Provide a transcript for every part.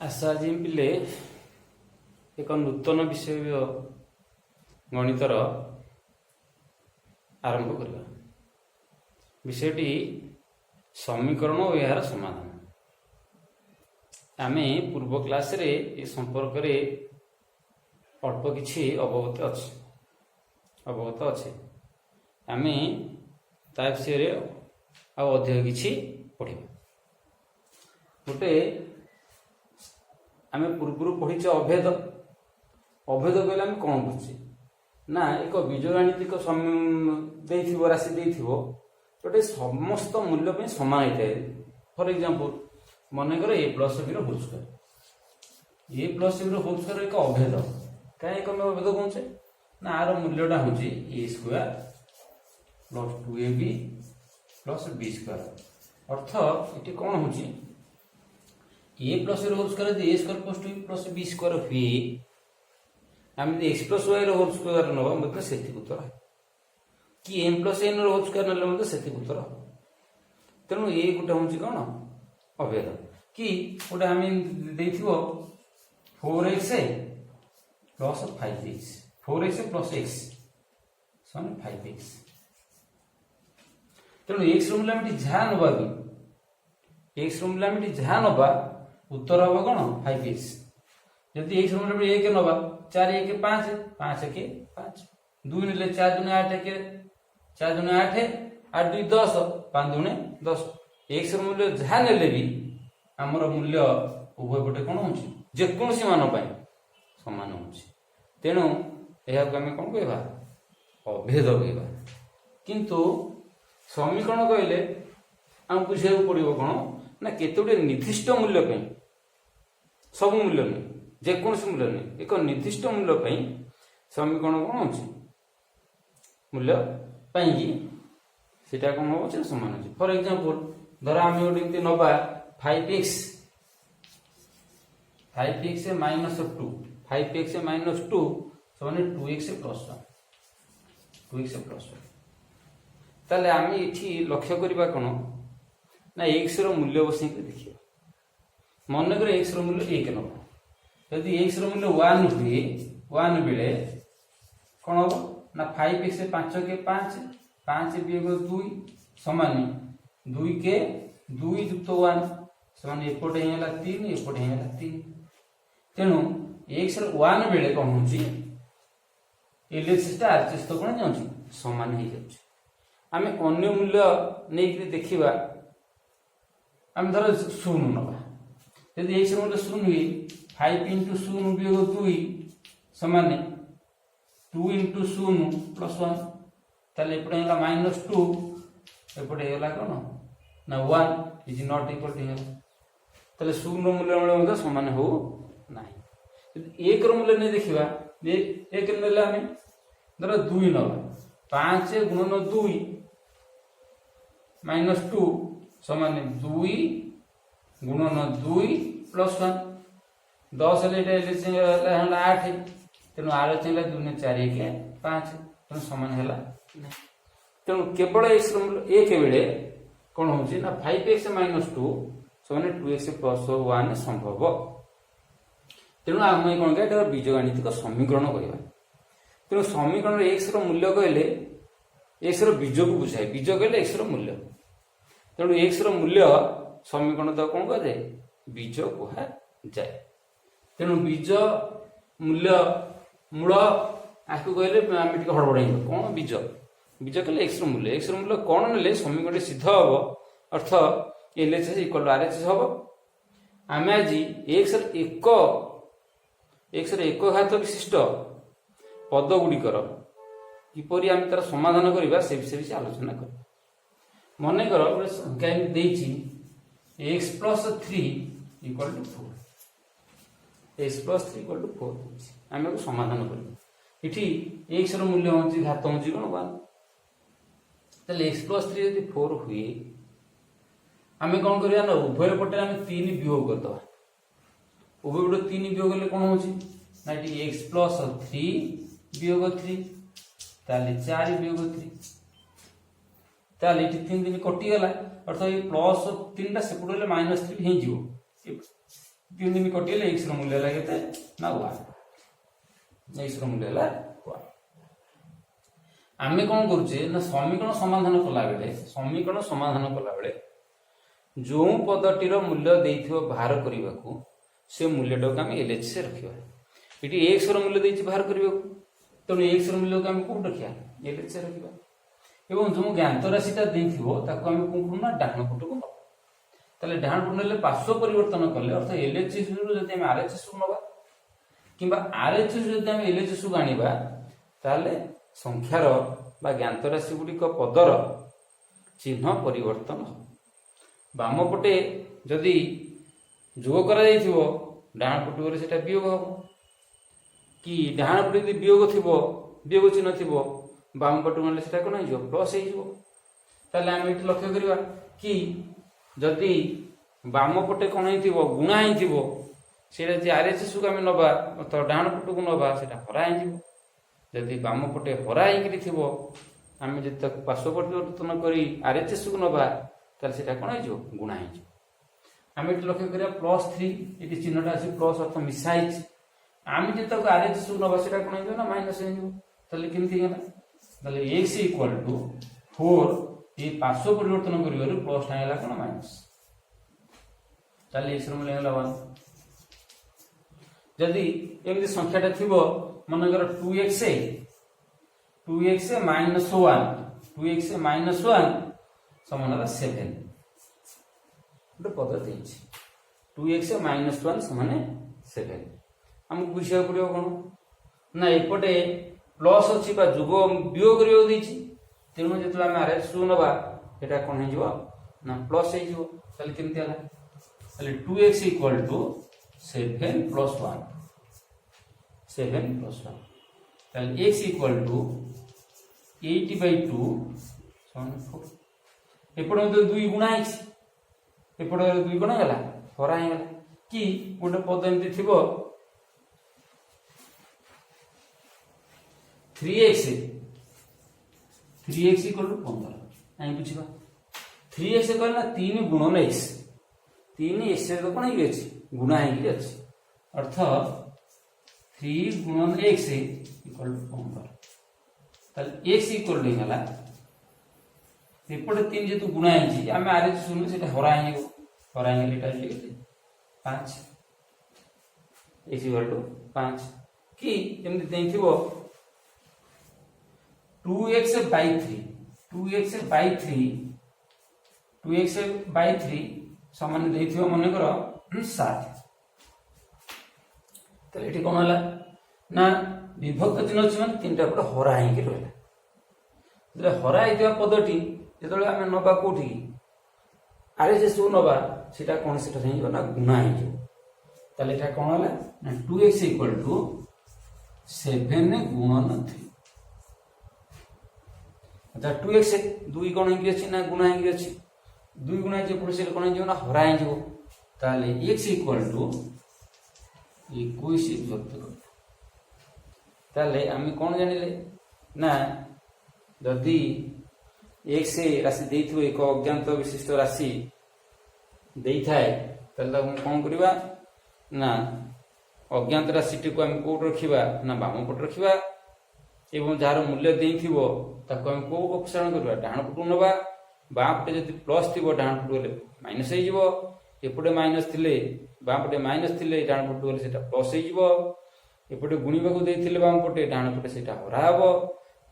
ଆଶା ଆଜି ପିଲେ ଏକ ନୂତନ ବିଷୟ ଗଣିତର ଆରମ୍ଭ କରିବା। ବିଷୟଟି ସମୀକରଣ ଓ ଏହାର ସମାଧାନ। ଆମେ ପୂର୍ବ କ୍ଲାସରେ ଏ ସମ୍ପର୍କରେ ଅଳ୍ପ କିଛି ଅବଗତ ଅଛେ। ଆମେ ତା ବିଷୟରେ ଆଉ ଅଧିକ କିଛି ପଢ଼ିବା। ଗୋଟେ ଆମେ ପୂର୍ବରୁ ପଢ଼ିଛେ ଅଭେଦ କହିଲେ ଆମେ କ'ଣ ବୁଝୁଛେ ନା ଏକ ବୀଜଗାଣିତିକ ଦେଇଥିବ ରାଶି ଦେଇଥିବ ଗୋଟେ ସମସ୍ତ ମୂଲ୍ୟ ପାଇଁ ସମାନ ହେଇଥାଏ। ଫର ଏକ୍ଜାମ୍ପଲ ମନେକର ଏ ପ୍ଲସ୍ ବିର ହୋଲ୍ ସ୍କୋୟାର, ଏ ପ୍ଲସ୍ ବିର ହୋଲ୍ ସ୍କୋୟାର ଏକ ଅଭେଦ। କାହିଁକି ଆମେ ଅଭେଦ କହୁଛେ ନା ଆର ମୂଲ୍ୟଟା ହେଉଛି a square plus 2ab plus b square. ଅର୍ଥ ଏଠି କ'ଣ ହେଉଛି a plus whole square a square plus 2 plus b square हुए आम x plus y whole square नवा मतलब से उत्तर कि m plus n whole square ना से उत्तर। तेणु ये गोटे हूँ कौन अभेद कि गोटे आम दे 4x plus 5x 4x plus x 5x। तेणु एक्स रूम जहाँ नवा भी एक्स रूम जहाँ नवा उत्तर हम कौन 5x। जदि एक रूम एक नवा 4 1 5 5 1 5 2 ने 4 दूने 8 1 4 दूने 8 8 2 10 5 दूने 10। एक्स मूल्य जहाँ ने भी आमर मूल्य उभय पटे कौन हो जेकोसी मान समान हो। तेणु यह आम कौन कह अभेद कह। किंतु समीकरण कहले आम बुझा पड़ो कौन ना केतोटे निर्दिष्ट मूल्य सब मूल्य नहीं जेकोसी मूल्य नहीं एक निर्दिष्ट मूल्य समीकरण कौन हो मूल्य सेटा कौन हो समान हो। फॉर एग्जांपल धर आम गोटे नवा 5x माइनस 2 5x माइनस 2 समान 2x प्लस 1 ताले आम ये लक्ष्य करवा कौन ना एक्स रूल्य बस देखिए। मनकर एक्स रूल्य 1 नब यदि एक्स रूल्य 1 हुए 1 बेले कौन हम ना 5x 5 के 5 5 वियोग 2 समान 2 के 2 युक्त 1 समान एपटे 3 एपटे 3। तेणु एक्स 1 बेले कौन हो एलएचएस आरएचएस तो कौन जाऊँ समान हो जाए। आम अन्य मूल्य नहीं देखा आम धर 0 नवा यदि एक्स मूल्य 0 हुए 5 इंटू 0 वियोग 2 समान 2 इंटू 0 प्लस 1 ताले एपटे माइनस 2 एपटे कौन ना 1 इज नॉट इक्वल टू ताले 0 मूल्य समान हो ना। एक मूल्य नहीं देखा एक ने आम धर 2 नवा 5 गुणन 2 माइनस 2 समान 2 गुणन 2 प्लस 1 10 8 तेणु आर चाहिए 2 ने 4 1 5 तेणु समान है। तेणु केवल एक्स एक बेले कौन हो 5x माइनस 2 समान 2x प्लस 1 संभव। तेणु आम कौन क्या बीजगाणितिक समीकरण कहवा। तेणु समीकरण एक्स मूल्य कहले एक्स बीज को बुझाए बीज कहले एक्स मूल्य। तेणु एक्स मूल्य समीकरण तो कौन कहे बीज कह जाए। तेणु बीज मूल्य मूल आपको कहले आम हड़बड़ कौन बीज बीज कहले एक्स मूल्य कौन ने समीकरण सिद्ध हम अर्थ एलएचएस इक्वल टू आरएचएस हम। आम आज एक्स एक घात विशिष्ट पद गुड़िकर किपरि आम तार समाधान करवा से विषय आलोचना कर। मनकर गोटे संख्या x plus 3 equal to 4 x plus 3 equal to 4 आम समाधान कर एक्स मूल्य हूँ घात हूँ कौन 1 एक्स प्लस 3 यदि 4 हुए आम कौन करवा ना उभय पटे आम 3 वियोग करदे उभय पटे 3 वियोग कले कौन हो एक्स प्लस 3 वियोग 3 ताले 4 वियोग 3 ताले 3 दिन कटिगला अर्थ ये प्लस 3 टा सेपटे माइनस 3 हो तीन दिन कटिले एक्स मूल्य है केते ना 1 एक्स मूल्य है 1 आमे कौन करूचे ना समीकरण समाधान कला बेले जो पदटीर मूल्य देइथिबो बाहर करबा को से मूल्यटा को हम एलएच से रखिबा इटी एक्स रो मूल्य देइछि बाहर करबा को तो एक्स रो मूल्य को हम कोड रखिया एलएच से रखिबा एवं जो ज्ञात राशिटा देइथिबो ताको हम कोन ना डाहन पट को नबा ताले डाहन पट नेले पार्श्व परिवर्तन करले अर्थ एलएच रो जदि हम आरएचएस को नबा किबा आरएचएस जदि हम एलएचएस को आनिबा ताले संख्यार बा ज्ञात राशि गुडी को पदर चिन्ह परिवर्तन हो बाम पटे जदि जोग करा जाइथिबो डाहन पट रे सेटा वियोग हो कि डाहन पटे जदि वियोग थिबो वियोग चिन्ह थिबो बाम पट माने सेटा कोन हो प्लस हो जिवो ताले हम एठी लक्ष्य करिवा कि जदि बाम पटे कोन हिथिबो गुणा हिथिबो सेटा जे आरएचएस को हम नबा तो डाहन पट को नबा सेटा हरा हिथिबो जदि बाम पटे हरा हिकरि थिबो हम जे तक पार्श्व परिवर्तन करी आरएचएस को नबा ताले सेटा कोन हो गुणा हो आम एठी लक्ष्य करिया +3 एठी चिन्हटा आसी प्लस अर्थ मिसाइछ आम जे तक आरएचएस को नबा सेटा कोन हो ना माइनस हो ताले केमथि गला ताले x = 4 ये पार्श्व परिवर्तन करिवारु प्लस टाइला कोन माइनस ताले x मूल्य हला 1 जदि एमि संख्याटा थिबो मनगर 2x - 1 समान 7 पद देछि 2x - 1 समान 7 हमको बुझिया पड़ियो कोन ना एपटे प्लस अछि बा जुग वियोग करियो देछि तेनु जेतला हम आरएच नबा एटा कोन हे जिवो ना प्लस हे जिवो ताले केमति हला ताले 2x = 7 + 1 7 + 1 ताले x = 80/2 4 एपटे तो 2 गुणा अछि एपटे 2 गुणा गला हरा हे गला कि गोटे पद एमति थिबो 3x = 15 आई बुझिबा 3x कहला 3 गुणन x 3x तो कोन हे अछि गुणा हे अछि अर्थ 3 गुणन x = 15 ताले x = गला एपटे 3 जेतु गुणा हे हम आरे सुनु सेटा हरा हे लेटा लिखि 5 x = 5 कि एमति देथिबो 2x/3 समान देथिबो मने करो 7 तले एठी कोन हला ना विभक्त चिन्ह अछि माने तीनटा पट हरा हे कि रहला जे हरा हेतिबा पदटी जेतले हम नबा कोठी आरे जे सु नबा सेटा कोन सेटा हे ना गुणा हे जो तले एटा कोन हला ना 2x = 7 गुणन 3 अच्छा 2x 2 कोन हे अछि ना गुणा हे अछि 2 गुणा जे पुरुष कोन हे ना हरा हे जो ताले x = 21 विभक्त कर ताले आमी कोन जानिले ना जदि x राशि देइथिबो एक अज्ञात विशिष्ट राशि देइ थाए ताले कोन करिवा ना अज्ञात राशि को हम कोड रखिबा ना बाम पट रखिबा एवं जार मूल्य देइथिबो ताको हम को अपसारण करबा डाहन पट नबा बाम पटे जदि प्लस थिबो डाहन पट गले माइनस हे जिवो एपटे माइनस थिले बाम पटे माइनस थिले डाहन पट गले सेटा प्लस हे जिवो एपटे गुणिबा को देइथिले बाम पटे डाहन पटे सेटा हरा हबो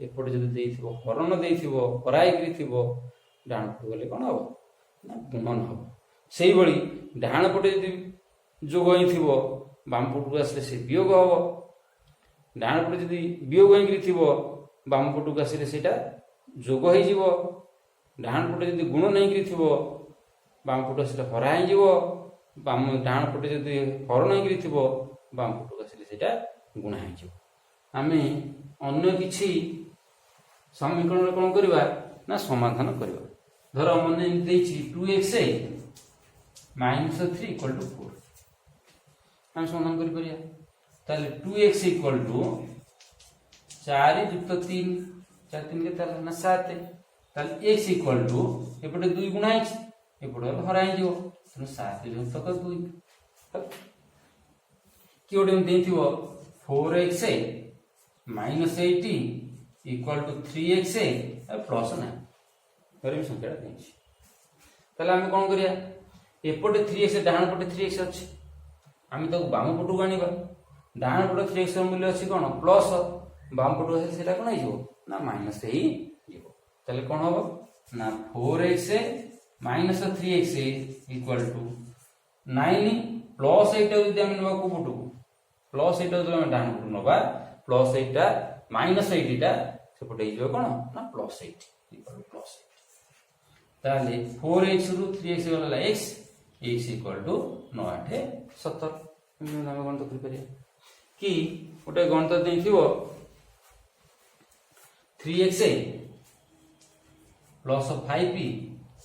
एपटे जदि देइथिबो हरण देइथिबो हराई करिथिबो डाहन पट गले कोन हबो ना गुणन हबो सेही बळी डाहन पटे जदि जोग होइथिबो बाम पट को आसले से वियोग हबो डाहन पटे जदि वियोग होई करिथिबो बाम पट को आसले सेटा जोग होई जिवो डाहन पटे जदि गुण नै करिथिबो बाम पट सेटा हरा हे जिवो बाम डाहन पटे जदि हरण नै करिथिबो बाम पट को आसले सेटा गुणा हे जिवो आमे अन्य किछि समीकरण कोन करबा ना समाधान करबा धर मने देछि 2x - 3 = 4 हम समाधान करि परिया ताले 2x = 4 + 3 4 3 के ताले ना 7 ताले x = एपटे 2 गुणा है एपटे हरा हे जो 7 + 2 कि गोटे देथिबो 4x minus 80 equal to 3x plus 9 एरम संख्या देछि ताले हम कोन करिया एपटे 3x डाहाण पटे 3x अछि हम तो बाम पटु आनिबा डाहाण पटे 3x र मूल्य अछि कोन प्लस बाम पटु हेले सेटा कोन आइजो ना माइनस ही जीवो ताले कोन होबो ना 4x minus 3x equal to 9 plus 8 यदि हम नबा को पटु प्लस 8 जो हम डाहाण पटु नबा प्लस 8 माइनस 8 टा सेपटे आइजो कोन ना प्लस 8 इक्वल टू प्लस 8 ताले 4x रु 3x गला x x इक्वल टू 9 8 70 हम गणित कर परिया कि गोटे गणित देथिबो 3x प्लस 5p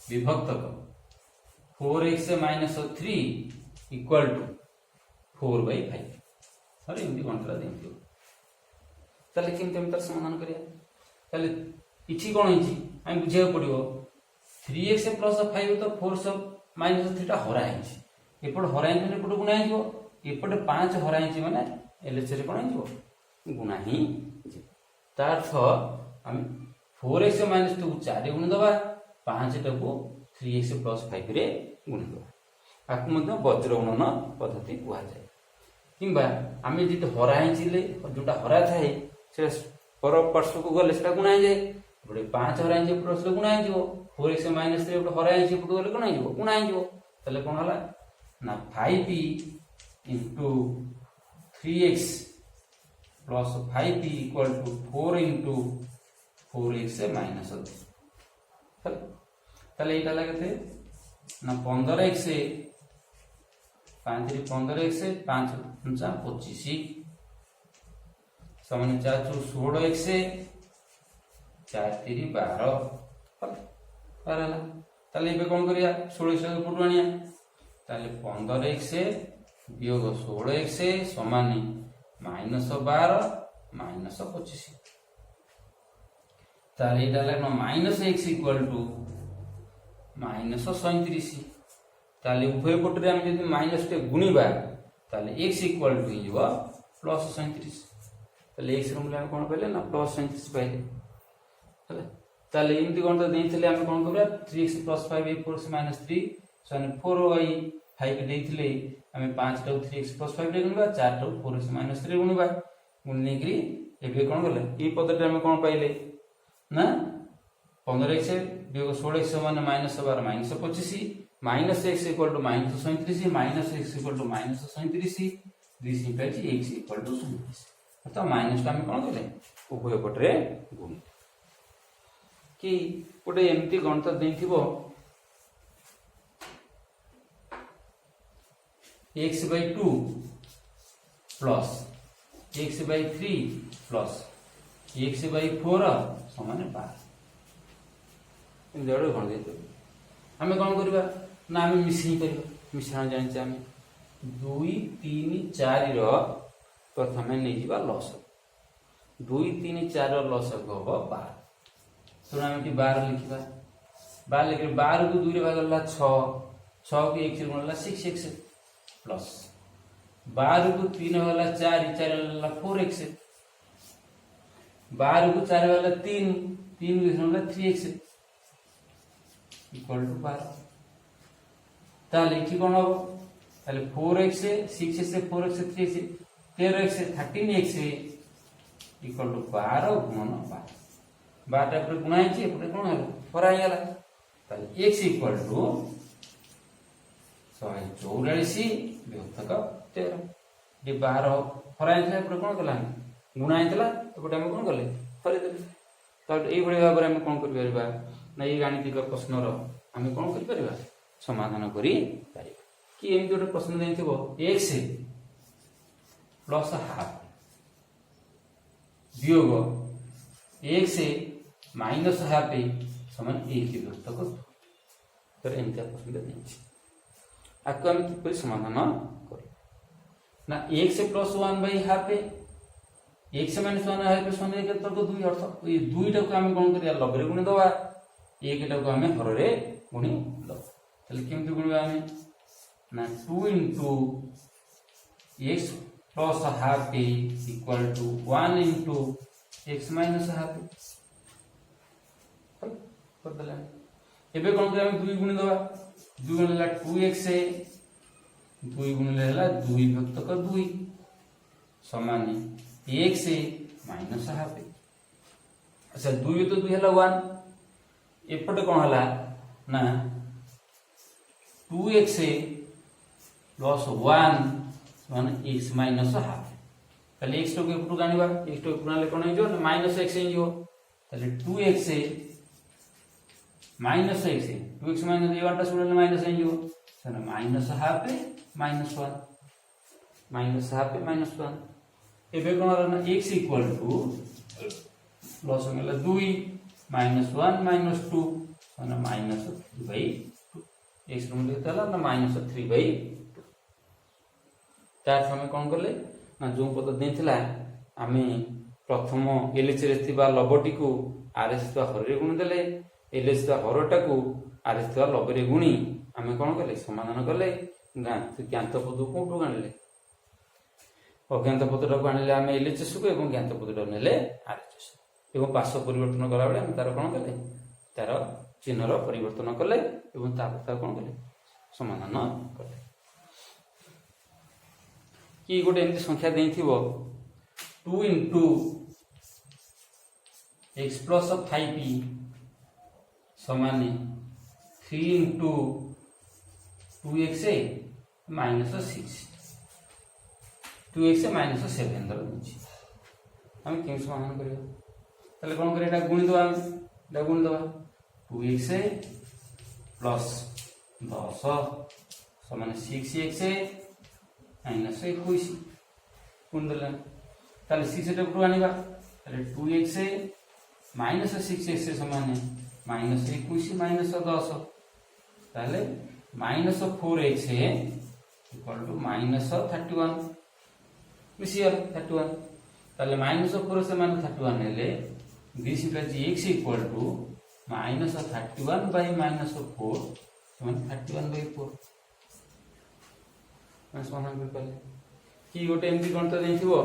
विभक्तक 4x माइनस 3 इक्वल टू 4/5 अरे एमती गणित देथिबो ताले केमते हम तर समाधान करिया ताले इछि कोन हिची हम बुझिया पड़िबो 3x प्लस 5 तो 4 माइनस 3 टा हरा हिची एपड हरा हिची ने एपड गुणा हिजो एपड 5 हरा हिची माने एलएच रे कोन हिजो गुणा ही ता अर्थ हम 4x माइनस 2 4 गुण दबा 5 टा को 3x प्लस 5 रे गुण दबा आकु मध्य वज्र गुणन पद्धति कुआ जाय किंबा आमे जिते हरा हिचिले जोटा हरा थाए से पर पार्श्व को गले सेटा गुणा जाय बडे 5 हरा हिची प्लस गुणा हिजो 4x माइनस 3 जोटा हरा हिची पटु गले गुणा हिजो तले कोन हला ना 5p into 3x plus 5p equal to 4 into 4x minus 2 तले एटा लागते ना 15x 5 3 15x 5 5 25 समान 4 16x 4 3 12 परला ताले एबे कोन करिया 16x पुटु आनिया ताले 15x वियोग 16x समान माइनस 12 माइनस 25 ताले एटा लागनो minus x equal to minus 37 ताले उभय पटरे हम यदि माइनस टे गुणीबा ताले x इक्वल टू हिजो प्लस 37 ताले x रो मूल्य हम कोन पहिले ना प्लस 37 पाइले हला ताले इमति कोन तो देइथिले हम कोन करबा 3x + 5 4x - 3 सने 4y 5 देइथिले हम 5 टा 3x + 5 रे गुणबा 4 टा 4x - 3 गुणबा गुणने ग्री एबे कोन गले ई पदटे हम कोन पाइले ना 15x वियोग 16x समान -12 - 25 minus x equal to minus 37 minus x equal to minus 37 this equal to x equal to 37 अर्थात माइनस टा हम कोन गले उभय पटरे गुण कि गोटे एमती गणित देथिबो x/2 plus x/3 plus x/4 समान 12 इन जोड़ गण देतो हमें कोन करबा ना हम मिसिंग करबा मिश्रण जानि हम 2 3 4 रो प्रथमे नै जिबा लस 2 3 4 रो लस होबो 12 सुना हम 12 लिखिबा 12 लिखे 12 को 2 रे भाग गला 6 6 को 1 से गुणला 6x प्लस 12 को 3 वाला 4 4 वाला 4x 12 को 4 वाला 3 3 को गुणला 3x इक्वल टू 12 ताले इठी कोन हो ताले 4x 6x से 4x 3x 13x 13x equal to 12 गुणन 12 बाटा पर गुणाई छी एपटे कोन हलो फराई गला ताले x इक्वल टू 144 विभक्तक 13 जे 12 फराई था एपटे कोन कला गुणाई देला एपटे हम कोन करले फराई देले त एई भली भाबरे हम कोन करि परबा ना ए गाणितिक प्रश्न रो हम कोन करि परबा समाधान करि परिबा कि एमि जोटे प्रश्न देथिबो x प्लस हाफ वियोग x माइनस हाफ समान 1 विभक्तक तर एंता प्रश्न देछि आको हम किपरि समाधान करि ना x plus 1 half x minus 1 half समान के तो 2 अर्थ ये 2 टा को हम कोन करिया लग रे गुण दवा 1 टा को हम हर रे गुणी दवा तले केमति गुणबा हम ना 2 into x plus half a equal to 1 into x minus half a करदेला। एबे कोन के हम 2 गुणी दबा 2 गुणी ला 2x ए 2 गुणी ला 2 विभक्त कर 2 समान x ए माइनस हाफ ए। अच्छा 2 तो 2 हला 1 एपटे कोन हला ना 2x ए प्लस 1 समान x माइनस हाफ। ताले x तो के पुटु गानिबा x तो पुनाले कोन हे जो माइनस x हे जो ताले 2x ए माइनस x ए 2x माइनस ए 1 टा सुनले माइनस हे जो सना माइनस हाफ ए माइनस 1 माइनस हाफ ए माइनस 1। एबे कोन हला ना x इक्वल टू प्लस होला 2 माइनस 1 माइनस 2 सना माइनस 3/2 x रो मूल्य तला ना माइनस 3/2। तार हमें कोन करले ना जो पद देथिला हमें प्रथम एलएच रे थिबा लबटी को आरएच थिबा हर रे गुण देले एलएच थिबा हरटा को आरएच थिबा लब रे गुणी हमें कोन करले समाधान करले ज्ञात पद कोठो गाणले अज्ञात पदटा को आनिले हमें एलएचएस को एवं ज्ञात पदटा नेले आरएचएस एवं पार्श्व परिवर्तन कला बेले हम तार कोन करले तार चिन्ह रो परिवर्तन करले एवं तापर कोन करले समाधान करले। कि गोटे एमती संख्या देथिबो 2 इंटू x प्लस 5p समान 3 into 2x minus 6 2x minus 7 दर दिछि हम केम समाधान करियो ताले कोन करे एटा गुणी दवा एटा गुणी दवा 2x प्लस 10 समान 6x माइनस 21 गुण देला ताले 6 टा पुटु आनिबा ताले 2x माइनस 6x समान माइनस 21 माइनस 10 ताले minus 4x equal to minus 31 मिसियर 31 ताले माइनस 4 से माइनस 31 नेले this equal x equal to minus 31 by minus 4 समान 31/4 मैं समाधान कर पाले। कि गोटे एमती गणित देथिबो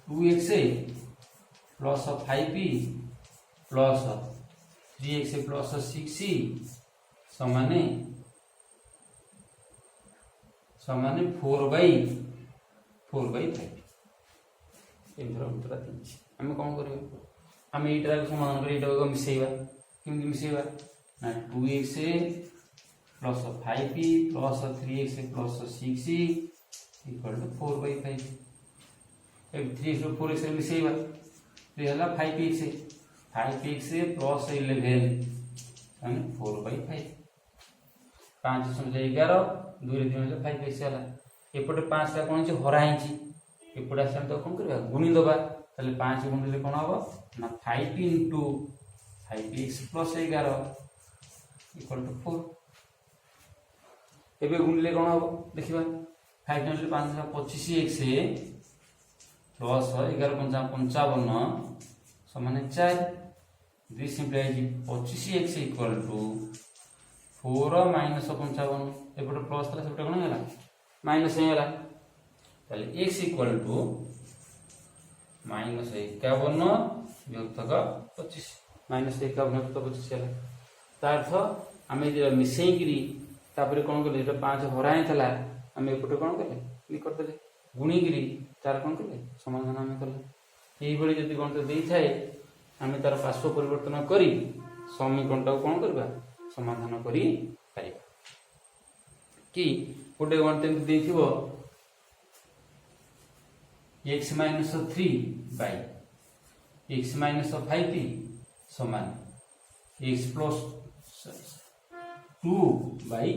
2x plus 5p plus 3x plus 6c समान 4/5 एमथर उत्तर दिछि हम कोन करियो हम एटा समाधान करी एटा को मिसेइबा किमि मिसेइबा ना 2x plus 5p plus 3x plus 6c equal to 4/5 अब 3x और 4x मिसेइबा तो हला 5x प्लस 11 यानी 4/5 5 समझ 11 2 रे 3 5x हला एपटे 5 का कोन छ हरा हिची एपटे हम तो कोन करबा गुणी दबा ताले 5 गुणिले कोन हबो ना 5 into 5x plus 11 equal to 4 एबे गुणिले कोन हबो देखिबा 5 गुणिले 5 का 25x प्लस 11 55 समान 4 this simplify 25x equal to 4 minus 55 एपटे प्लस तला सेपटे कोन होला माइनस होला ताले x इक्वल टू माइनस 51 विभक्त 25 माइनस 51 विभक्त 25 होला तार अर्थ हमें जे मिसेइगिरी तापर कोन करले जेटा 5 हराय थला हमें एपटे कोन करले क्लिक करते गुणीगिरी तार कोन करले समाधान हमें करले एई भली जति गणित देई थाए हमें तार पार्श्व परिवर्तन करी समीकरणटा कोन करबा समाधान करी पारिबा। कि गोटे गणित देथिबो x minus 3 by x minus 5p समान x प्लस 2 बाय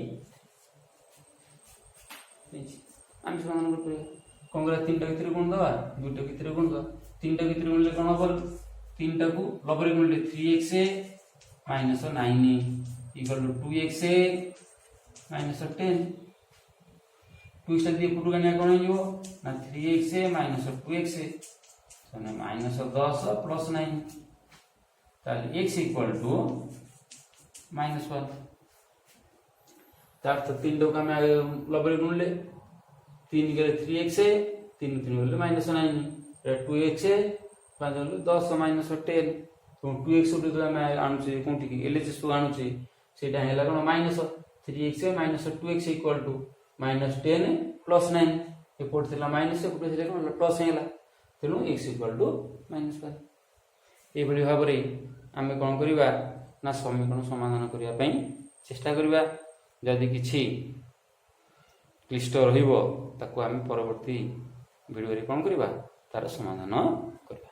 हम समाधान कर कोंग्रा 3 टा भीतर गुण दवा 2 टा भीतर गुण दवा 3 टा भीतर गुणले कोन हबो 3 टा को लबरे गुणले 3x minus 9 equal to 2x minus 10 2 से दिए पुटु गानिया कोन हियो ना 3x माइनस 2x सने माइनस 10 प्लस 9 ताले x इक्वल टू -1 ତାର ତ 3 ଟାକୁ ଆମେ 90 ରେ ଗୁଣିଲେ 3 ଗଲେ 3x 3 3 ଗଲେ -9 2x 5 ଗଲେ 10 -10 तो 2x जो आम आणुचे कौटी की एलएचएस को आणुचे सेटा हैला कोन -3x -2x इक्वल टू -10 + 9 एपोर्ट थिला माइनस एपोर्ट थिला कोन प्लस हैला तेनु x इक्वल टू -5 ए बडी भाबरे आमे कोन करिबा ना समीकरण समाधान करिया पई चेष्टा करिबा जदि किछि क्लिष्ट रहिबो ताको आमे परवर्ती वीडियो रे कोन करिबा तार समाधान करिबा।